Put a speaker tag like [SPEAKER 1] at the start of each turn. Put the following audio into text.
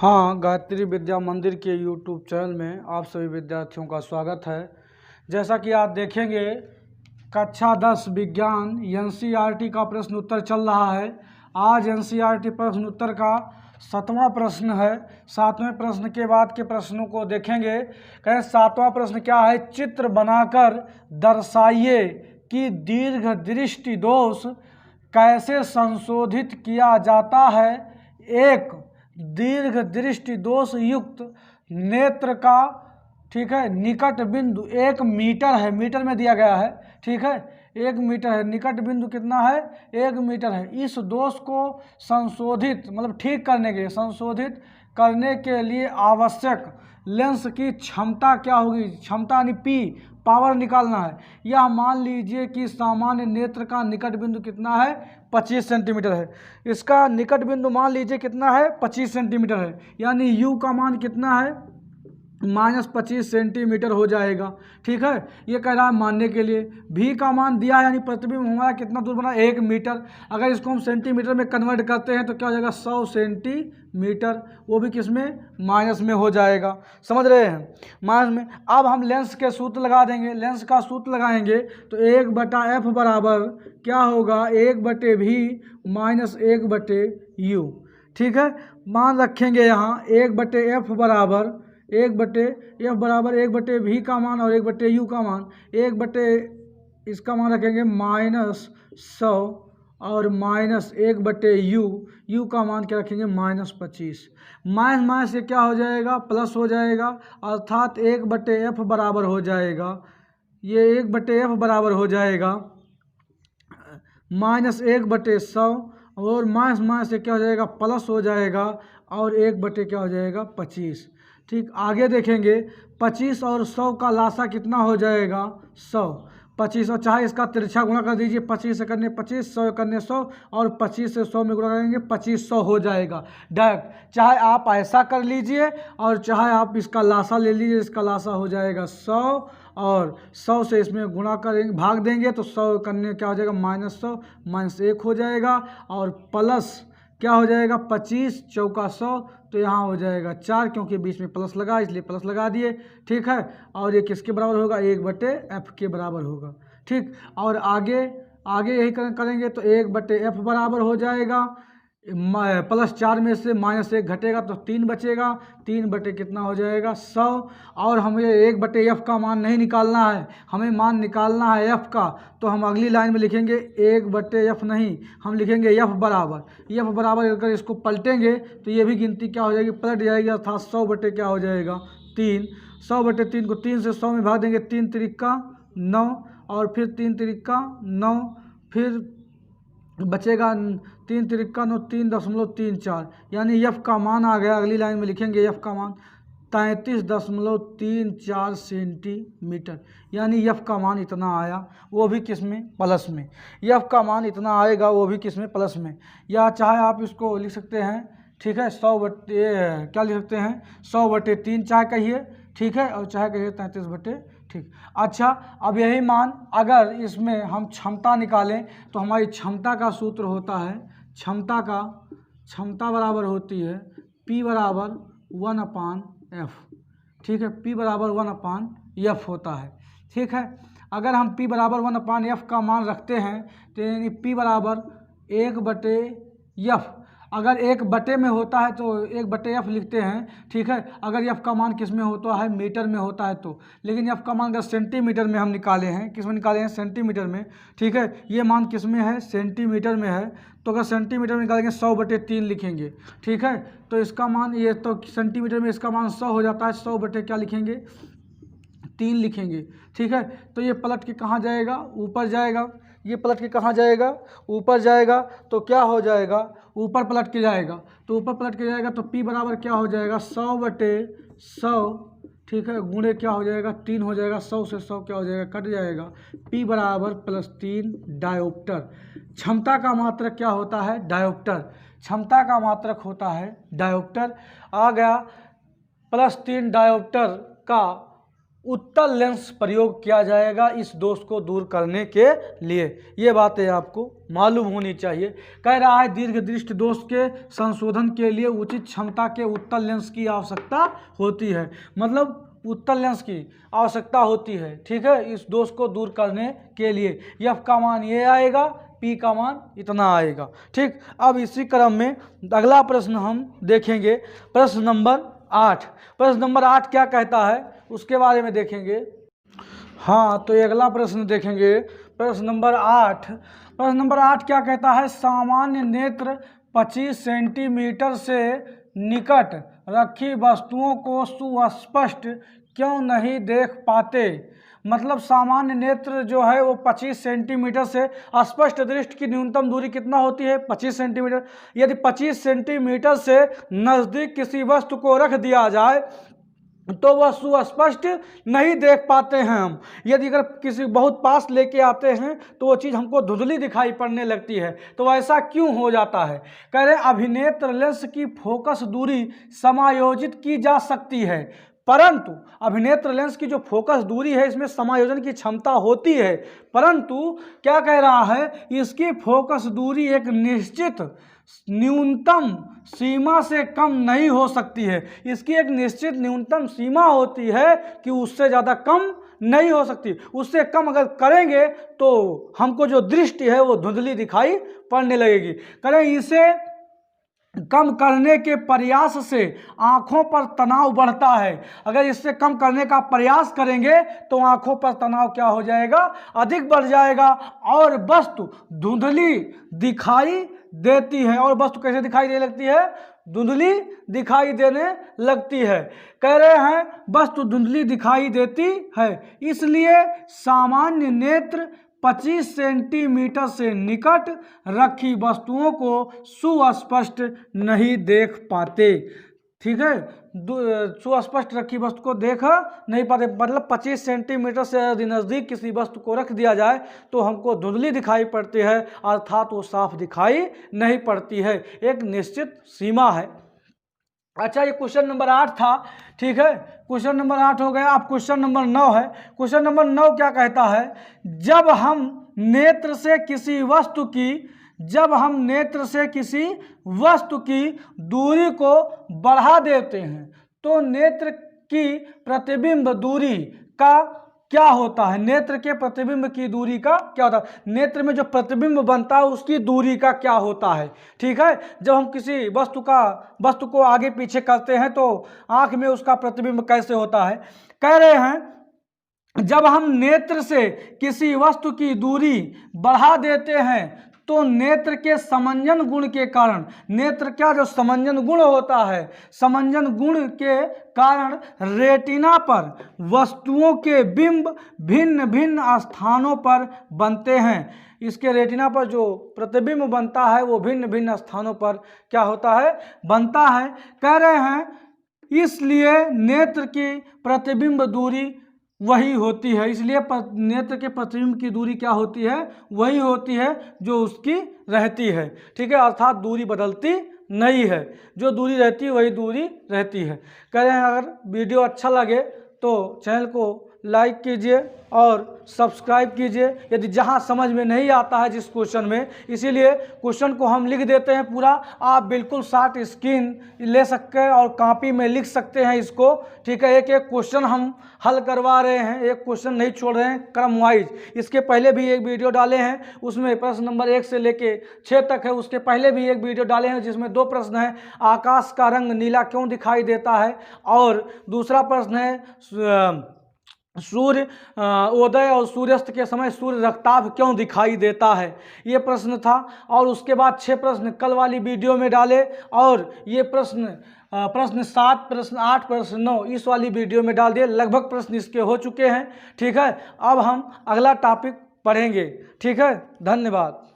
[SPEAKER 1] हाँ, गायत्री विद्या मंदिर के यूट्यूब चैनल में आप सभी विद्यार्थियों का स्वागत है। जैसा कि आप देखेंगे, कक्षा 10 विज्ञान एनसीईआरटी का प्रश्न उत्तर चल रहा है। आज एनसीईआरटी प्रश्न उत्तर का 7वां प्रश्न है। 7वें प्रश्न के बाद के प्रश्नों को देखेंगे। कहें 7वां प्रश्न क्या है? चित्र बनाकर दर्शाइए कि दीर्घ दृष्टि दोष कैसे संशोधित किया जाता है। एक दीर्घ दृष्टि दोष युक्त नेत्र का, ठीक है, निकट बिंदु 1 मीटर है, मीटर में दिया गया है, ठीक है, 1 मीटर है। निकट बिंदु कितना है? 1 मीटर है। इस दोष को संशोधित मतलब ठीक करने के लिए, संशोधित करने के लिए आवश्यक लेंस की क्षमता क्या होगी? क्षमता यानी पी, पावर निकालना है। यह मान लीजिए कि सामान्य नेत्र का निकट बिंदु कितना है? 25 सेंटीमीटर है। इसका निकट बिंदु मान लीजिए कितना है? 25 सेंटीमीटर है। यानी यू का मान कितना है? -25 सेंटीमीटर हो जाएगा, ठीक है। ये कह रहा है मानने के लिए। भी का मान दिया है, यानी प्रतिबिंब हमारा कितना दूर बना? 1 मीटर। अगर इसको हम सेंटीमीटर में कन्वर्ट करते हैं तो क्या हो जाएगा? 100 सेंटीमीटर। वो भी किस में? माइनस में हो जाएगा। समझ रहे हैं? माइनस में। अब हम लेंस के सूत्र लगा देंगे। लेंस का सूत्र लगाएंगे तो 1/f बराबर क्या होगा? 1/v माइनस 1/u, ठीक है। मान रखेंगे यहाँ 1/f बराबर 1/v का मान और 1/u का मान, इसका मान रखेंगे -100 और -1/u, u का मान क्या रखेंगे? -25। माइनस से क्या हो जाएगा? प्लस हो जाएगा, अर्थात 1/f बराबर हो जाएगा, ये 1/f बराबर हो जाएगा -1/100 और माइनस से क्या हो जाएगा? प्लस हो जाएगा और 1/ क्या हो जाएगा? 25। ठीक, आगे देखेंगे 25 और 100 का लासा कितना हो जाएगा? 100। 25 और चाहे इसका तिरछा गुणा कर दीजिए। 25 से करने 25, 100 करने 100 और 25 से 100 में गुणा करेंगे 2500 हो जाएगा डायरेक्ट। चाहे आप ऐसा कर लीजिए और चाहे आप इसका लासा ले लीजिए। इसका लासा हो जाएगा 100 और 100 से इसमें गुणा करेंगे, भाग देंगे तो 100 करने क्या हो जाएगा? -100 -1 हो जाएगा और प्लस क्या हो जाएगा? 25 चौका 100, तो यहाँ हो जाएगा 4, क्योंकि बीच में प्लस लगा इसलिए प्लस लगा दिए, ठीक है। और ये किसके बराबर होगा? 1/f के बराबर होगा, ठीक। और आगे यही करेंगे तो 1/f बराबर हो जाएगा, +4 में से -1 घटेगा तो 3 बचेगा। 3/ कितना हो जाएगा? 100। और हमें 1/f का मान नहीं निकालना है, हमें मान निकालना है f का। तो हम अगली लाइन में लिखेंगे 1/f नहीं, हम लिखेंगे f बराबर अगर इसको पलटेंगे तो ये भी गिनती क्या हो जाएगी? पलट जाएगी, अर्थात 100/ क्या हो जाएगा? 3। 100/3 को 3 से 100 में भाग देंगे, 3 तिरिका 9 और फिर 3 तिरिका 9, फिर बचेगा 3 तिरिका 9, 3.34, यानी f का मान आ गया। अगली लाइन में लिखेंगे f का मान 33.34 सेंटीमीटर, यानी f का मान इतना आया, वो भी किस में? प्लस में। f का मान इतना आएगा, वो भी किस में? प्लस में। या चाहे आप इसको लिख सकते हैं, ठीक है, 100 क्या लिख सकते हैं? 100/3 चाहे कहिए, ठीक है, और चाहे कहिए 33/, ठीक। अच्छा, अब यही मान अगर इसमें हम क्षमता निकालें तो हमारी क्षमता का सूत्र होता है, क्षमता बराबर होती है P बराबर 1/f, ठीक है। P बराबर 1/f होता है, ठीक है। अगर हम P बराबर 1/f का मान रखते हैं तो यानी P बराबर 1/f, अगर 1/, में होता है तो 1/f लिखते हैं, ठीक है। अगर f का मान किस में होता है? मीटर में होता है तो। लेकिन f का मान अगर सेंटीमीटर में हम निकाले हैं, किस में निकाले हैं? सेंटीमीटर में, ठीक है। ये मान किस में है? सेंटीमीटर में है। तो अगर सेंटीमीटर में निकालेंगे 100/3 लिखेंगे, ठीक है। तो इसका मान, ये तो सेंटीमीटर में इसका मान 100 हो जाता है, 100/ क्या लिखेंगे? 3 लिखेंगे, ठीक है। तो ये पलट के कहाँ जाएगा? ऊपर जाएगा। ये पलट के कहाँ जाएगा? ऊपर जाएगा। तो क्या हो जाएगा? ऊपर पलट के जाएगा। तो ऊपर पलट के जाएगा तो P बराबर क्या हो जाएगा? 100/100, ठीक है, गुणे क्या हो जाएगा? 3 हो जाएगा। 100 से 100 क्या हो जाएगा? कट जाएगा। P बराबर +3 डायोप्टर। क्षमता का मात्रक क्या होता है? डायोप्टर। क्षमता का मात्रक होता है डायोप्टर। आ गया +3 डायोप्टर का उत्तल लेंस प्रयोग किया जाएगा इस दोष को दूर करने के लिए। ये बातें आपको मालूम होनी चाहिए। कह रहा है दीर्घ दृष्टि दोष के संशोधन के लिए उचित क्षमता के उत्तल लेंस की आवश्यकता होती है। मतलब उत्तल लेंस की आवश्यकता होती है, ठीक है, इस दोष को दूर करने के लिए। एफ का मान ये आएगा, पी का मान इतना आएगा, ठीक। अब इसी क्रम में अगला प्रश्न हम देखेंगे, प्रश्न नंबर 8। प्रश्न नंबर 8 क्या कहता है उसके बारे में देखेंगे। हाँ, तो अगला प्रश्न देखेंगे, प्रश्न नंबर 8। प्रश्न नंबर 8 क्या कहता है, सामान्य नेत्र 25 सेंटीमीटर से निकट रखी वस्तुओं को सुस्पष्ट क्यों नहीं देख पाते। मतलब सामान्य नेत्र जो है वो 25 सेंटीमीटर से, स्पष्ट दृष्टि की न्यूनतम दूरी कितना होती है, 25 सेंटीमीटर। यदि 25 सेंटीमीटर से नज़दीक किसी वस्तु को रख दिया जाए तो वह सुस्पष्ट नहीं देख पाते हैं हम। यदि अगर किसी बहुत पास लेके आते हैं तो वो चीज़ हमको धुंधली दिखाई पड़ने लगती है। तो ऐसा क्यों हो जाता है। कह रहे अभिनेत्र लेंस की फोकस दूरी समायोजित की जा सकती है, परंतु अभिनेत्र लेंस की जो फोकस दूरी है इसमें समायोजन की क्षमता होती है, परंतु क्या कह रहा है, इसकी फोकस दूरी एक निश्चित न्यूनतम सीमा से कम नहीं हो सकती है। इसकी एक निश्चित न्यूनतम सीमा होती है कि उससे ज़्यादा कम नहीं हो सकती। उससे कम अगर करेंगे तो हमको जो दृष्टि है वो धुंधली दिखाई पड़ने लगेगी। करें इसे कम करने के प्रयास से आँखों पर तनाव बढ़ता है। अगर इससे कम करने का प्रयास करेंगे तो आँखों पर तनाव क्या हो जाएगा, अधिक बढ़ जाएगा और वस्तु धुंधली दिखाई देती है। और वस्तु कैसे दिखाई देने लगती है, धुंधली दिखाई देने लगती है। कह रहे हैं वस्तु धुंधली दिखाई देती है, इसलिए सामान्य नेत्र 25 सेंटीमीटर से निकट रखी वस्तुओं को सुस्पष्ट नहीं देख पाते, ठीक है। सुस्पष्ट रखी वस्तु को देख नहीं पाते, मतलब 25 सेंटीमीटर से यदि नज़दीक किसी वस्तु को रख दिया जाए तो हमको धुंधली दिखाई पड़ती है, अर्थात वो साफ दिखाई नहीं पड़ती है, एक निश्चित सीमा है। अच्छा, ये क्वेश्चन नंबर 8 था, ठीक है। क्वेश्चन नंबर 8 हो गया। अब क्वेश्चन नंबर 9 है। क्वेश्चन नंबर 9 क्या कहता है, जब हम नेत्र से किसी वस्तु की दूरी को बढ़ा देते हैं तो नेत्र की प्रतिबिंब दूरी का क्या होता है। नेत्र के प्रतिबिंब की दूरी का क्या होता है, नेत्र में जो प्रतिबिंब बनता है उसकी दूरी का क्या होता है, ठीक है। जब हम किसी वस्तु को आगे पीछे करते हैं तो आंख में उसका प्रतिबिंब कैसे होता है। कह रहे हैं जब हम नेत्र से किसी वस्तु की दूरी बढ़ा देते हैं तो नेत्र के समंजन गुण के कारण, नेत्र क्या जो समंजन गुण होता है, समंजन गुण के कारण रेटिना पर वस्तुओं के बिंब भिन्न भिन्न स्थानों पर बनते हैं। इसके रेटिना पर जो प्रतिबिंब बनता है वो भिन्न भिन्न स्थानों पर क्या होता है, बनता है। कह रहे हैं इसलिए नेत्र की प्रतिबिंब दूरी वही होती है, इसलिए नेत्र के प्रतिबिंब की दूरी क्या होती है, वही होती है जो उसकी रहती है, ठीक है। अर्थात दूरी बदलती नहीं है, जो दूरी रहती है वही दूरी रहती है। कह रहे हैं अगर वीडियो अच्छा लगे तो चैनल को लाइक कीजिए और सब्सक्राइब कीजिए। यदि जहां समझ में नहीं आता है जिस क्वेश्चन में, इसीलिए क्वेश्चन को हम लिख देते हैं पूरा, आप बिल्कुल शॉर्ट स्क्रीन ले सकते हैं और कॉपी में लिख सकते हैं इसको, ठीक है। एक एक क्वेश्चन हम हल करवा रहे हैं, एक क्वेश्चन नहीं छोड़ रहे हैं, क्रम वाइज। इसके पहले भी एक वीडियो डाले हैं, उसमें प्रश्न नंबर 1 से लेके 6 तक है। उसके पहले भी एक वीडियो डाले हैं जिसमें 2 प्रश्न हैं, आकाश का रंग नीला क्यों दिखाई देता है, और दूसरा प्रश्न है सूर्य उदय और सूर्यास्त के समय सूर्य रक्ताभ क्यों दिखाई देता है, ये प्रश्न था। और उसके बाद 6 प्रश्न कल वाली वीडियो में डाले, और ये प्रश्न 7, प्रश्न 8, प्रश्न 9 इस वाली वीडियो में डाल दिए। लगभग प्रश्न इसके हो चुके हैं, ठीक है। अब हम अगला टॉपिक पढ़ेंगे, ठीक है। धन्यवाद।